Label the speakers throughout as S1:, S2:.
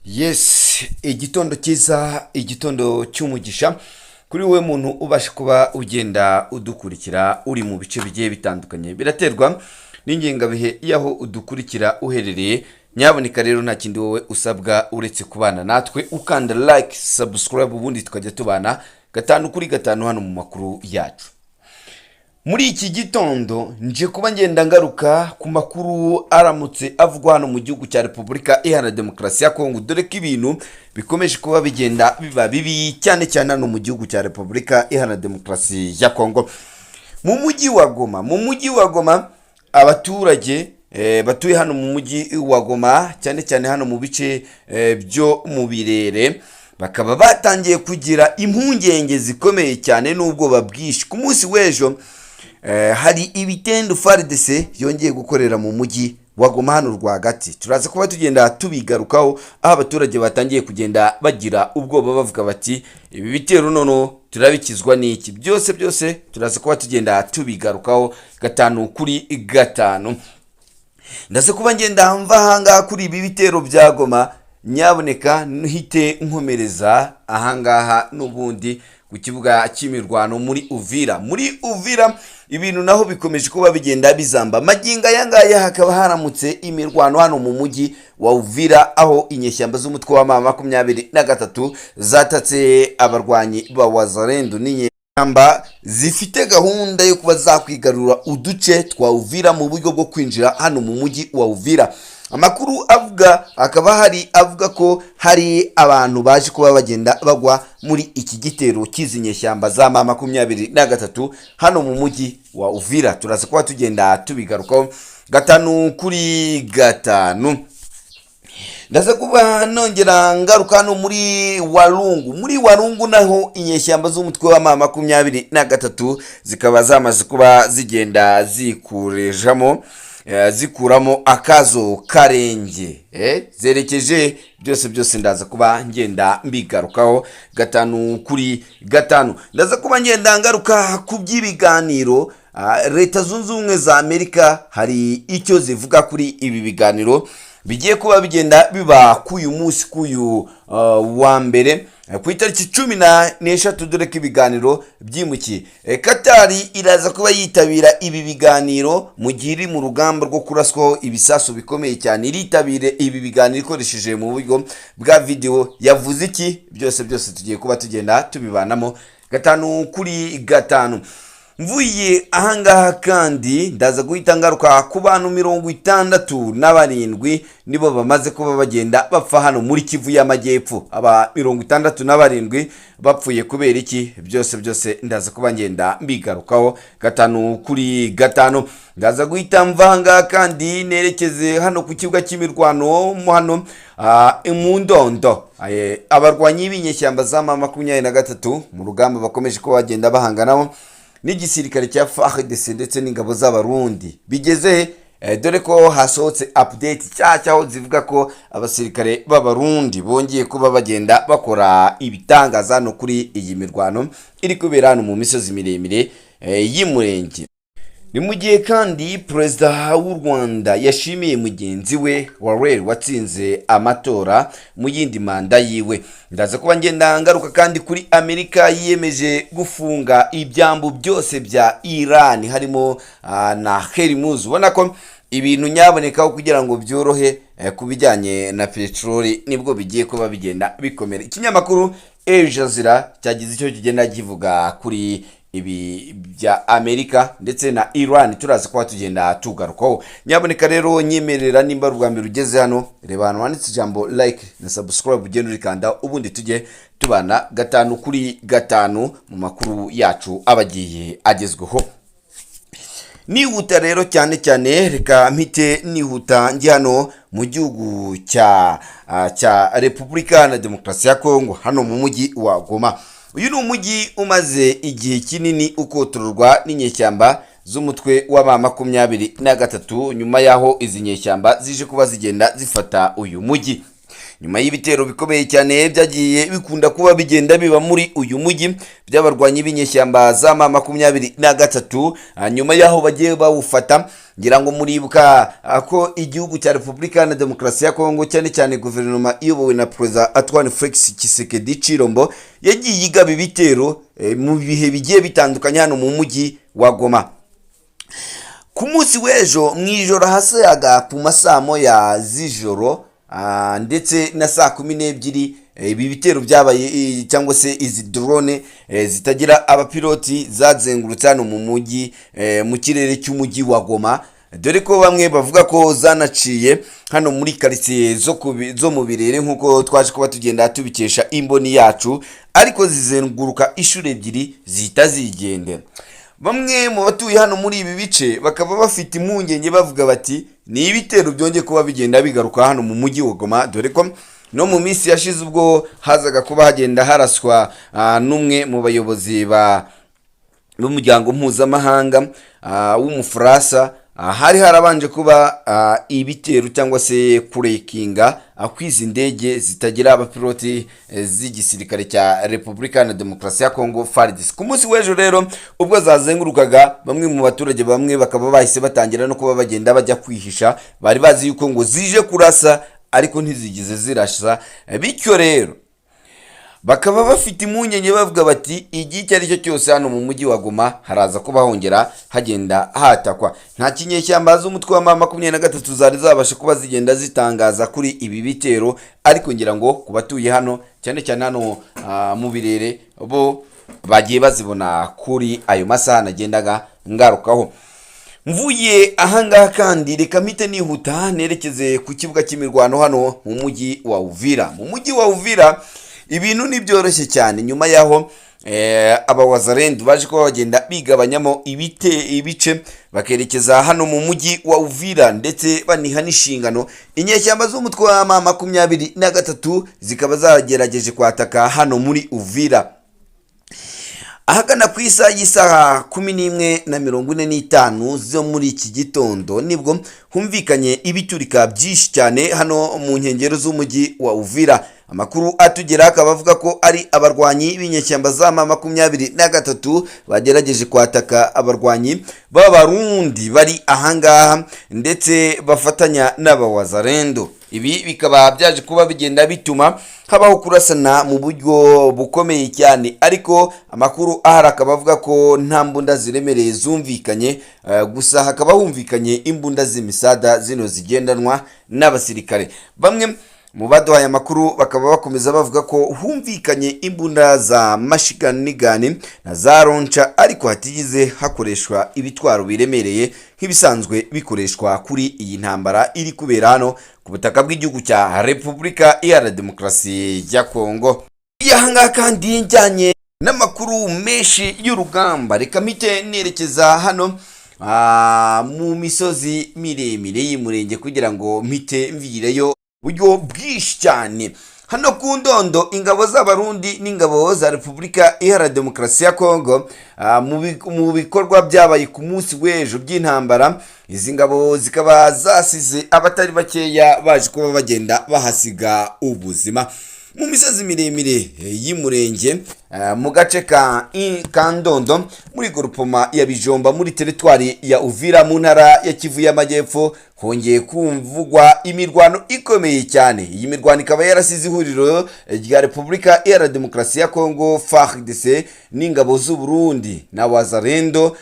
S1: Yes, igitondo cyiza, igitondo cy'umugisha kuri we muntu ubasha kuba ugenda udukurikira uri mu bice bigiye bitandukanye. Biraterwa n'ingengabihe yaho udukurikira uherereye. Nyaboneka rero nta kindi wowe usabwa uretse kubana natwe ukanda like, subscribe ubundi tukajya tubana gatanu kuri gatanu hano mu makuru yacu. Muri iki gitondo nje kuba ngenda ngaruka ku makuru aramutse avugwa hano mu gihugu cya Repubulika Iharanira Demokarasi ya Kongo, dore ko ibintu bikomeje kuba bigenda biba bibi cyane cyane hano mu gihugu cya Repubulika Iharanira Demokarasi ya Kongo. Mu mujyi wa Goma abaturage batuye hano mu mujyi wa Goma cyane cyane hano mu bice byo mu birere bakaba batangiye kugira impungenge zikomeye cyane n'ubwoba bwinshi. Ku munsi w'ejo hari ibitendo FARDC yongeye gukorera mu mujyi wa Goma hano rwagati. Turaza kuba tugenda tubigarukaho aho abaturage batangiye kugenda bagira ubwoba bavuga bati ibi bitero nono turabikizwa n'iki. Byose turaza kuba tugenda tubigarukaho gatanu kuri gatanu. Ndaze kuba ngenda mva hanga kuri ibi bitero bya Goma, nyaboneka nhite nkomereza ahangaha n'ubundi ku kibuga cy'imirwano muri Uvira ibintu naho bikomeje kuba bigenda bizamba. Maginga yangaya hakaba haramutse imirwano hano mu mujyi wa Uvira aho inyeshyamba z'umutwe wa MA23 zatatse abarwanyi ba Wazalendo n'inyeshyamba zifite gahunda yo kuba zakwigarura uduce twa Uvira mu buryo bwo kwinjira hano mu mujyi wa Uvira. Amakuru avuga ko hari abantu baje kuba bagenda bagwa muri iki gitero cy'izinyeshyamba za MA23 hano mu mujyi wa Uvira. Turaza kuba tugenda tubigarukaho gatanu kuri gatanu. Ndaza kuba nongera ngaruka hano muri Walungu naho inyeshyamba z'umutwe wa MA23 zikaba zamaze kuba zigenda zikuramo akazo karenge zerekeje byose ndaza kuba ngenda mbigarukaho gatanu kuri gatanu. Ndaza kuba ngenda ngaruka ku by'ibiganiro Leta Zunze Ubumwe za Amerika hari icyo zivuga kuri ibi biganiro bigiye kuba bigenda biba kuyu munsi wa mbere ku itariki 14 dore ko ibiganiro byimukiye. Katari iraza kuba yitabira ibi biganiro mu gihe iri mu rugamba rwo kuraswaho ibisasu bikomeye cyane. Iritabire ibi biganiro ikoresheje mu buryo bwa video. Yavuze iki? Byose tugiye kuba tugenda tubibanamo gatanu kuri gatanu. Mvuye ahangaha kandi ndaza guhita ngaruka ku bantu 67 nibo bamaze kuba bagenda bapfa hano muri Kivu y'Amajyepfo. Aba 67 bapfuye kubera iki? Byose ndaza kuba ngenda mbigarukaho gatanu kuri gatanu. Ndaza guhita mva ahangaha kandi nerekeze hano ku kibuga cy'imirwano hano mu Ndondo. Abarwanyi b'inyeshyamba za MA23 mu rugamba bakomeje ko bagenda bahanganaho n'igisirikare cya FARDC ndetse n'ingabo z'abarundi. Bigeze dore ko hasohotse update cyaho zivuga ko abasirikare b'abarundi bongeye kuba bagenda bakora ibitangaza no kuri iyi mirwano iri kubera hano mu misozi miremire y'Umurenge. Ni mu gihe kandi Perezida w'u Rwanda yashimiye mugenzi we watsinze amatora mu yindi manda yiwe. Ndaza kuba ngenda ngaruka kandi kuri Amerika yiyemeje gufunga ibyambu byose bya Iran harimo na Hormuz. Ubona ko ibintu nyabonekaho kugira ngo byorohe kubijyanye na petroli nibwo bigiye kuba bigenda bikomera. Ikinyamakuru Al Jazeera cyagize icyo kigenda kivuga kuri ibi bya Amerika ndetse na Iran. Turaza kuba tugenda tugarukaho. Nyaboneka rero nyemerera nimba rwa mbere ugeze hano reba hano wanditse ijambo like na subscribe ugenda urikanda ubundi tujye tubana gatanu kuri gatanu mu makuru yacu abagiye agezweho. Nihuta rero cyane reka mpite nihuta njye hano mu gihugu cya Repubulika Iharanira Demokarasi ya Kongo hano mu mujyi wa Goma. Uyu ni umujyi umaze igihe kinini ukotorwa n'inyeshyamba z'umutwe wa MA23 nyuma yaho izi nyeshyamba zije kuba zigenda zifata uyu mujyi. nyuma y'ibitero bikomeye cyane byagiye bikunda kuba bigenda biba muri uyu mujyi by'abarwanyi b'inyeshyamba za M23 nyuma y'aho bagiye bawufata. Ngira ngo muribuka ko igihugu cya Repubulika na Demokarasi ya Kongo cyane cyane guverinoma iyobowe na Perezida Antoine Felix Tshisekedi Tshilombo yagiye igaba ibitero mu bihe bigiye bitandukanye hano mu mujyi wa Goma. Ku munsi w'ejo mwijoro hasaga ku masamo ya z'ijoro ndetse na saa 12 ibi bitero byabaye cyangwa se izi drone zitagira abapiloti zazengurutse hano mu mujyi mu kirere cy'umujyi wa Goma, dore ko bamwe bavuga ko zanaciye hano muri quartier zo mu birere nkuko twaje kuba tugenda tubikesha imboni yacu, ariko zizenguruka ishuri ebyiri zihita zigendera. Bamwe mu batuye hano muri ibi bice bakaba bafite impungenge bavuga bati ni ibitero byongeye kuba bigenda bigaruka hano mu mujyi wa Goma, dore ko no mu minsi yashize ubwo hazaga kuba hagenda haraswa n'umwe mu bayobozi b'umuryango mpuzamahanga w'umufaransa, hari harabanje kuba ibitero cyangwa se kurekinga akwiza indege zitagira abapiloti z'igisirikare cya Repubulika na Demokarasi ya Kongo FARDC. Ku munsi w'ejo rero ubwo zazengurukaga, bamwe mu baturage bamwe bakaba bahise batangira no kuba bagenda bajya kwihisha, bari bazi yuko ngo zije kurasa ariko ntizigize zirasha, bityo rero bakaba bafite impungenge bavuga bati igihe icyo ari cyo cyose hano mu mujyi wa Goma haraza kuba hongera hagenda hatakwa. Nta kinyeshyamba z'umutwe wa M23 zari zabasha kuba zigenda zitangaza kuri ibi bitero, ariko ngira ngo kubatuye hano cyane cyane hano mu birere bo bagiye bazibona kuri ayo masaha nagendaga ngarukaho. Mvuye ahangaha kandi reka mpite nihuta nerekeze ku kibuga cy'imirwano hano mu mujyi wa Uvira. Mu mujyi wa Uvira ibintu ni byoroshye cyane nyuma yaho abawazarendo baje kuba bagenda bigabanyamo ibice bakerekeza hano mu mujyi wa Uvira, ndetse baniha n'inshingano inyeshyamba z'umutwe wa M23 zikaba zagerageje kwataka hano muri Uvira. Ahagana ku isaha 11:45 zo muri iki gitondo nibwo humvikanye ibiturika byinshi cyane hano mu nkengero z'umujyi wa Uvira. Amakuru atugera akaba avuga ko ari abarwanyi b'inyeshyamba za M23 bagerageje kwataka abarwanyi b'abarundi bari ahangaha ndetse bafatanya n'abawazarendo. Ibi bikaba byaje kuba bigenda bituma habaho kurasana mu buryo bukomeye cyane, ariko amakuru ahari akaba avuga ko nta mbunda ziremereye zumvikanye, gusa hakaba humvikanye imbunda z'imisada zino zigendanwa n'abasirikare. Bamwe mu baduhaye amakuru bakaba bakomeza bavuga ko humvikanye imbunda za mashiganigani na za ronca, ariko hatigize hakoreshwa ibitwaro biremereye nk'ibisanzwe bikoreshwa kuri iyi ntambara iri kubera hano ku butaka bw'igihugu cya Repubulika Iharanira Demokarasi ya Kongo. Yahanga kandi njyanye n'amakuru menshi y'urugamba, reka mpite nerekeza hano mu misozi miremire y'umurenge kugira ngo mpite mvireyo buryo bwinshi cyane. Hano ku Ndondo ingabo z'abarundi n'ingabo za Repubulika Iharanira Demokarasi ya Kongo mu bikorwa byabaye ku munsi w'ejo by'intambara, izi ngabo zikaba zasize abatari bakeya baje kuba bagenda bahasiga ubuzima mu misozi miremire y'umurenge mu gace ka Ndondo muri groupement ya Bijomba muri teritwari ya Uvira mu ntara ya Kivu y'Amajyepfo. Hongeye kumvugwa imirwano ikomeye cyane. Iyi mirwano ikaba yarasize ihuriro rya Repubulika Iharanira Demokarasi ya Kongo FARDC n'ingabo z'u Burundi na wazarendo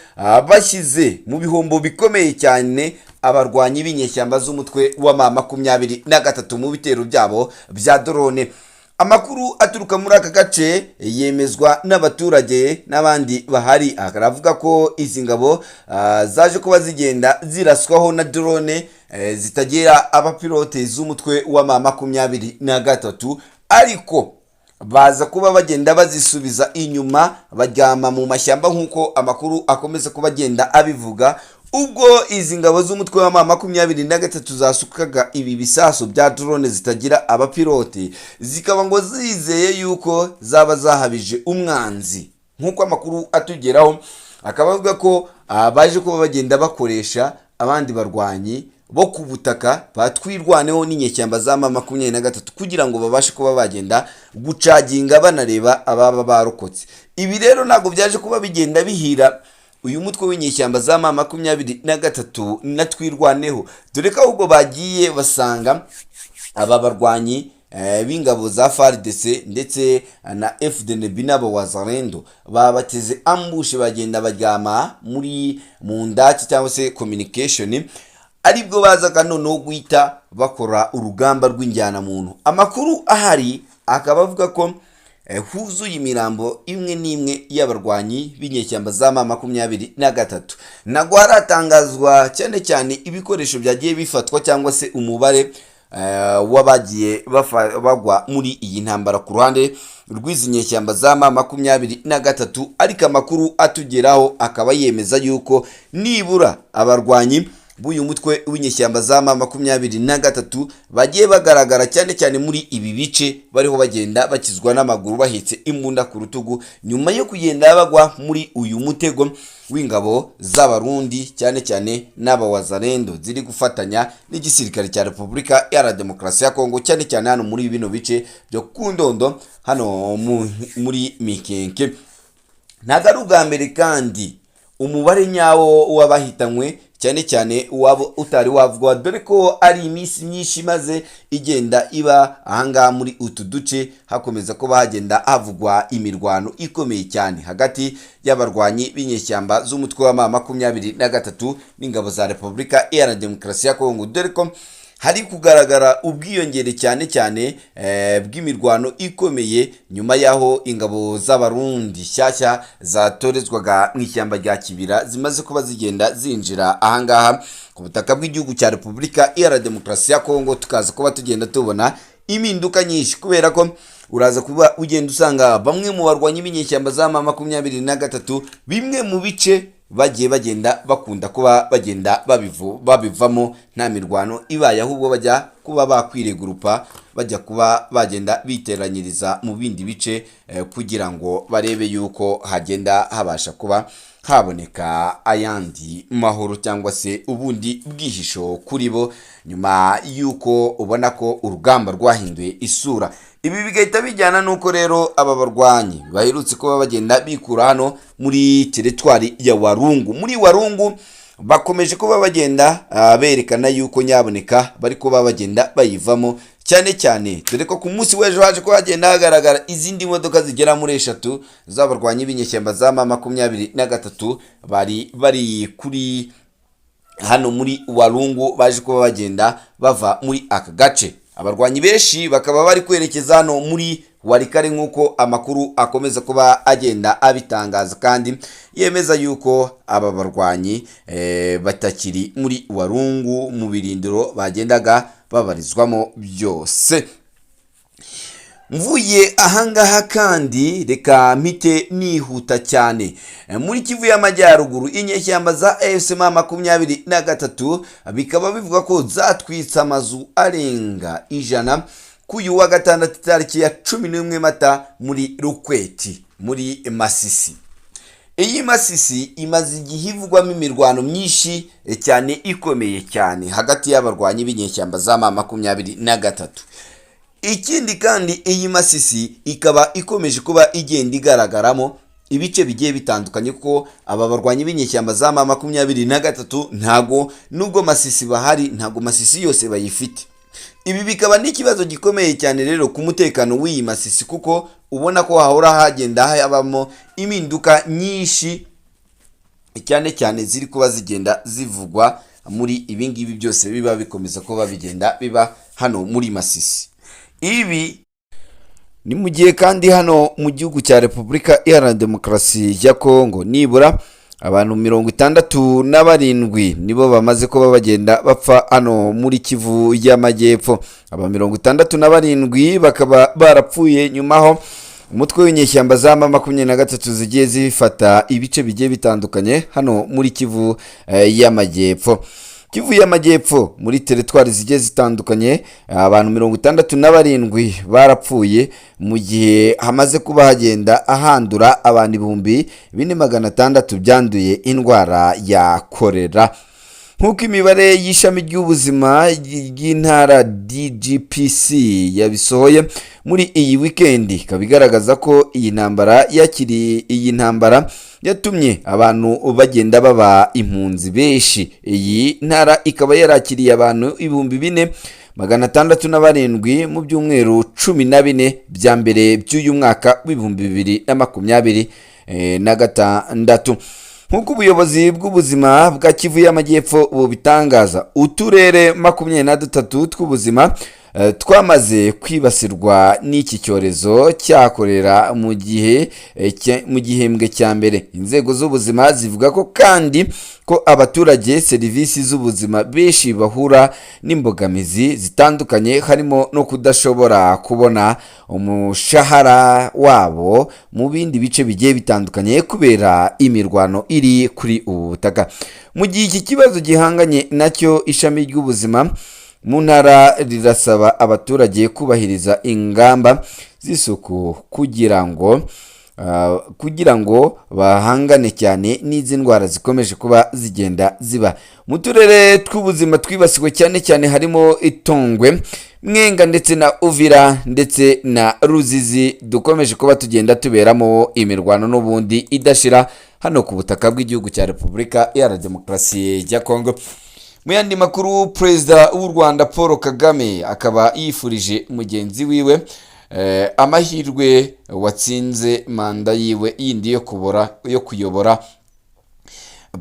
S1: bashyize mu bihombo bikomeye cyane abarwanyi b'inyeshyamba z'umutwe wa M23 mu bitero byabo bya drone. Amakuru aturuka muri aka gace yemezwa n'abaturage n'abandi bahari, aravuga ko izi ngabo zaje kuba zigenda ziraswaho na drone zitagira abapilote z'umutwe wa M23, ariko baza kuba bagenda bazisubiza inyuma bajyama mu mashyamba nk'uko amakuru akomeza kuba agenda abivuga. Ubwo izi ngabo z'umutwe wa M23 zasukaga ibi bisasu bya drone zitagira abapilote, zikaba ngo zizeye yuko zaba zahabije umwanzi. Nk'uko amakuru atugeraho akaba avuga ko baje kuba bagenda bakoresha abandi barwanyi bo ku butaka batwirwaneho n'inyeshyamba za M23 kugira ngo babashe kuba bagenda gucaginga banareba ababa barokotse. Ibi rero ntago byaje kuba bigenda bihira uyu mutwe w'inyeshyamba za M23 natwirwaneho, dore ko ahubwo bagiye basanga aba barwanyi b'ingabo za FARDC ndetse na FDNB n'abo wazarendo babateze ambush bagenda baryama muri mu ndaki cyangwa se communication, aribwo bazaga noneho guhita bakora urugamba rw'injyana muntu. Amakuru ahari akaba avuga ko huzuye imirambo imwe n'imwe y'abarwanyi b'inyeshyamba za M23. Nagwa haratangazwa cyane cyane ibikoresho byagiye bifatwa cyangwa se umubare wabagiye bagwa muri iyi ntambara ku ruhande rw'izi nyeshyamba za M23, ariko amakuru atugeraho akaba yemeza yuko nibura abarwanyi b'uyu mutwe w'inyeshyamba za M23 bagiye bagaragara cyane cyane muri ibi bice bariho bagenda bakizwa n'amaguru bahetse imbunda ku rutugu nyuma yo kugenda bagwa muri uyu mutego w'ingabo z'abarundi cyane cyane n'abawazarendo ziri gufatanya n'igisirikare cya Repubulika ya Demokarasi ya Kongo cyane cyane hano muri bino bice byo Kundondo hano muri Mikenke. Ntago ari ubwa mbere kandi umubare nyawo w'abahitanywe cyane cyane wabo utari wavugwa, dore ko ari iminsi myinshi maze igenda iba ahangaha muri utu duce hakomeza ko bahagenda havugwa imirwano ikomeye cyane hagati y'abarwanyi b'inyeshyamba z'umutwe wa M23 n'ingabo za Repubulika ya Demokarasi ya Kongo, dore ko hari kugaragara ubwiyongere cyane cyane bw'imirwano ikomeye nyuma yaho ingabo z'abarundi shyashya zatorezwaga mu ishyamba rya Kibira zimaze kuba zigenda zinjira ahangaha ku butaka bw'igihugu cya Repubulika ya Demokarasi ya Kongo. Tukaza kuba tugenda tubona impinduka nyinshi kubera ko uraza kuba ugenda usanga bamwe mu barwanyi b'inyeshyamba za M23 bimwe mu bice bagiye bagenda bakunda kuba bagenda babivamo nta mirwano ibaye, ahubwo bajya kuba bakwiregurupa bajya kuba bagenda biteranyiriza mu bindi bice kugira ngo barebe yuko hagenda habasha kuba haboneka ayandi mahoro cyangwa se ubundi bwihisho kuri bo nyuma yuko ubona ko urugamba rwahinduye isura. Ibi bigahita bijyana nuko rero aba barwanyi baherutse kuba bagenda bikura hano muri teritwari ya Warungu. Muri Warungu bakomeje kuba bagenda berekana yuko nyaboneka bari kuba bagenda bayivamo cyane cyane, dore ko ku munsi w'ejo haje ko hagenda hagaragara izindi modoka zigera muri 3 z'abarwanyi b'inyeshyamba za M23 bari kuri hano muri Warungu baje kuba bagenda bava muri aka gace. Abarwanyi benshi bakaba bari kwerekeza hano muri Warikare nk'uko amakuru akomeza kuba agenda abitangaza, kandi yemeza yuko aba barwanyi batakiri muri Warungu mu birindiro bagendaga babarizwamo byose. Mvuye ahangaha kandi reka mpite nihuta cyane muri Kivu y'Amajyaruguru. Inyeshyamba za M23 bikaba bivuga ko zatwitsa amazu arenga 100 kuyu wa gatandatu tariki ya 11 Mata muri Rukweti muri Masisi. Iyi Masisi imaze igihe ivugwamo imirwano myinshi cyane ikomeye cyane hagati y'abarwanyi b'inyeshyamba za M23. Ikindi kandi iyi Masisi ikaba ikomeje kuba igenda igaragaramo ibice bigiye bitandukanye kuko aba barwanyi b'inyeshyamba za M23 ntago nubwo Masisi bahari ntago Masisi yose bayifite. Ibi bikaba n'ikibazo gikomeye cyane rero ku mutekano w'iyi Masisi kuko ubona ko hahora hagenda habamo impinduka nyinshi cyane cyane ziri kuba zigenda zivugwa muri ibingibi byose biba bikomeza kuba bigenda biba hano muri Masisi. Ibi ni mu gihe kandi hano mu gihugu cya Repubulika ya Demokarasi ya Kongo nibura abantu 67 nibo bamaze kuba bagenda bapfa hano muri Kivu y'Amajyepfo. Aba 67 bakaba barapfuye nyumaho umutwe w'inyeshyamba za M23 zigiye zifata ibice bigiye bitandukanye hano muri Kivu y'Amajyepfo. Kivu y'Amajyepfo muri teritwari zigiye zitandukanye abantu 67 barapfuye mu gihe hamaze kuba hagenda ahandura abantu 2600 byanduye indwara ya korera. nk'uko imibare y'ishami ry'ubuzima ry'intara DGPC yabisohoye muri iyi weekend, ikaba igaragaza ko iyi ntambara yatumye abantu bagenda baba impunzi benshi. Iyi ntara ikaba yarakiriye abantu 4,607 mu byumweru 14 bya mbere by'uyu mwaka w'2026. nk'uko ubuyobozi bw'ubuzima bwa Kivu y'Amajyepfo bubitangaza, uturere 23 tw'ubuzima twamaze kwibasirwa n'iki cyorezo cyakorera mu gihembwe cya mbere. Inzego z'ubuzima zivuga ko kandi ko abaturage serivisi z'ubuzima benshi bahura n'imbogamizi zitandukanye, harimo no kudashobora kubona umushahara wabo mu bindi bice bigiye bitandukanye kubera imirwano iri kuri ubu butaka. Mu gihe iki kibazo gihanganye nacyo, ishami ry'ubuzima mu ntara rirasaba abaturage kubahiriza ingamba z'isuku kugira ngo bahangane cyane n'izi ndwara zikomeje kuba zigenda ziba mu turere tw'ubuzima twibasiwe cyane cyane harimo Itongwe, Mwenga ndetse na Uvira ndetse na Ruzizi, dukomeje kuba tugenda tuberamo imirwano n'ubundi idashira hano ku butaka bw'igihugu cya Repubulika Iharanira Demokarasi ya Kongo. Mu yandi makuru, Perezida w'u Rwanda Paul Kagame akaba yifurije mugenzi wiwe amahirwe watsinze manda yiwe yindi yo kuyobora.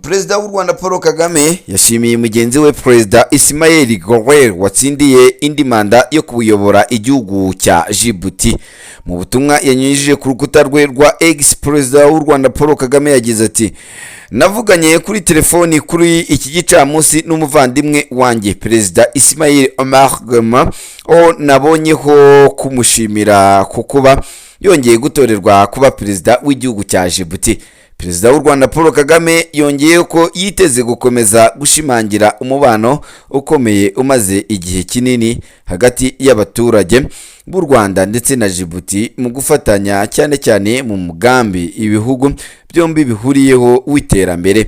S1: Perezida w'u Rwanda Paul Kagame yashimiye mugenzi we Perezida Ismail Gorel watsindiye indi manda yo kuyobora igihugu cya Djibouti. Mu butumwa yanyujije ku rukuta rwe rwa X, Perezida w'u Rwanda Paul Kagame yagize ati: "Navuganye kuri telefoni kuri iki gicamunsi n'umuvandimwe wanjye Perezida Ismail Omar Goma, nabonyeho kumushimira kukuba yongeye gutorerwa kuba perezida w'igihugu cya Djibouti." Perezida w'u Rwanda Paul Kagame yongeye ko yiteze gukomeza gushimangira umubano ukomeye umaze igihe kinini hagati y'abaturage b'u Rwanda ndetse na Djibouti mu gufatanya cyane cyane mu mugambi ibihugu byombi bihuriyeho w'iterambere.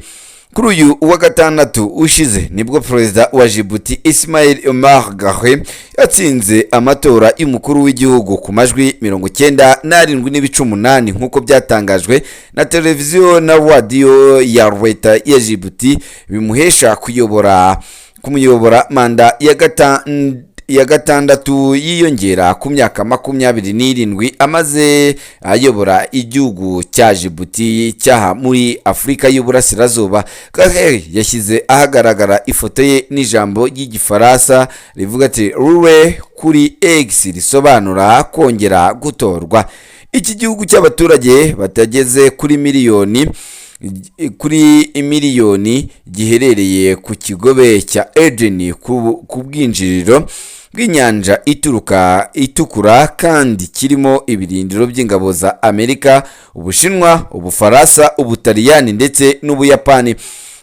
S1: Kuri uyu wa gatandatu ushize nibwo Perezida wa Djibouti Ismail Omar Guelleh yatsinze amatora y'umukuru w'igihugu ku majwi 97.8 nk'uko byatangajwe na televiziyo na radio ya leta ya Djibouti, bimuhesha kumuyobora manda ya gatandatu yiyongera ku myaka 27 amaze ayobora igihugu cya Djibouti cyaha muri Afurika y'Uburasirazuba. Guelleh yashyize ahagaragara ifoto ye n'ijambo ry'igifaransa rivuga ati "Rure" kuri X, risobanura kongera gutorwa. Iki gihugu cy'abaturage batageze kuri miliyoni giherereye ku kigobe cya Eden ku bwinjiriro bw'inyanja itukura kandi kirimo ibirindiro by'ingabo za Amerika, Ubushinwa, Ubufaransa, Ubutaliyani ndetse n'Ubuyapani.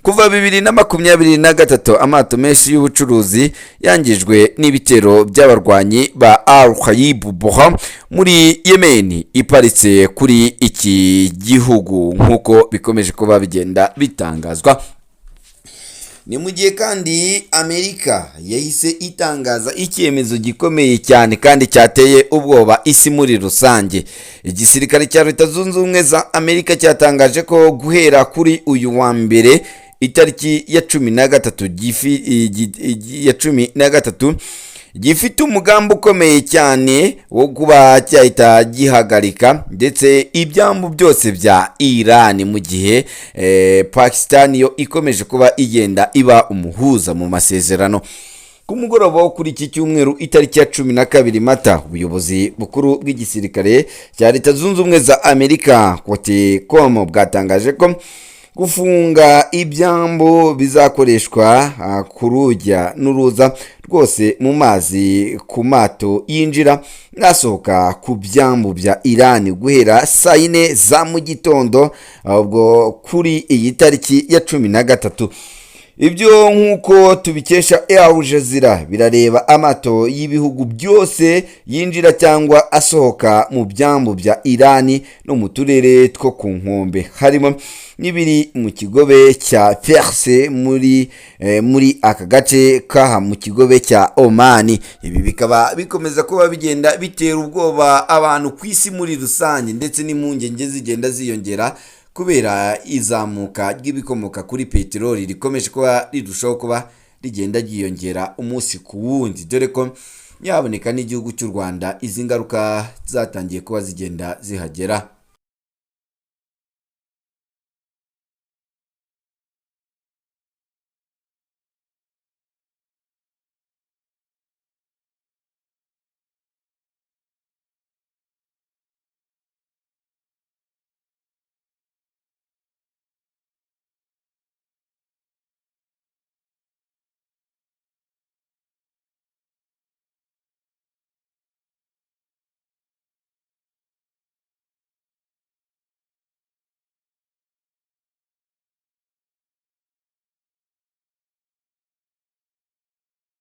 S1: Kuva 2023 amato menshi y'ubucuruzi yangijwe n'ibitero by'abarwanyi ba Al-Qaeda muri Yemen iparitse kuri iki gihugu nk'uko bikomeje kuba bigenda bitangazwa. Ni mu gihe kandi Amerika yahise itangaza icyemezo gikomeye cyane kandi cyateye ubwoba isi muri rusange. Igisirikare cya Leta Zunze Ubumwe za Amerika cyatangaje ko guhera kuri uyu wa mbere itariki ya 13 gifite umugambi ukomeye cyane wo kuba cyahita gihagarika ndetse ibyambu byose bya Iran, mu gihe Pakistan yo ikomeje kuba igenda iba umuhuza mu masezerano. Ku mugoroba wo kuri iki cyumweru itariki ya 12 Mata, ubuyobozi bukuru bw'igisirikare cya Leta Zunze Ubumwe za Amerika COM bwatangaje ko gufunga ibyambu bizakoreshwa ku rujya n'uruza rwose mu mazi ku mato yinjira nasohoka ku byambu bya Iran guhera saa 4 za mu gitondo ubwo kuri iyi tariki ya 13. Ibyo nk'uko tubikesha Al Jazeera birareba amato y'ibihugu byose yinjira cyangwa asohoka mu byambu bya Irani no mu turere two ku nkombe harimo n'ibiri mu kigobe cya Perse muri aka gace kaha mu kigobe cya Oman. Ibi bikaba bikomeza kuba bigenda bitera ubwoba abantu ku isi muri rusange ndetse n'impungenge zigenda ziyongera kubera izamuka ry'ibikomoka kuri peteroli rikomeje kuba rirushaho kuba rigenda ryiyongera umunsi ku wundi, dore ko yaboneka n'igihugu cy'u Rwanda izi ngaruka zatangiye kuba zigenda zihagera.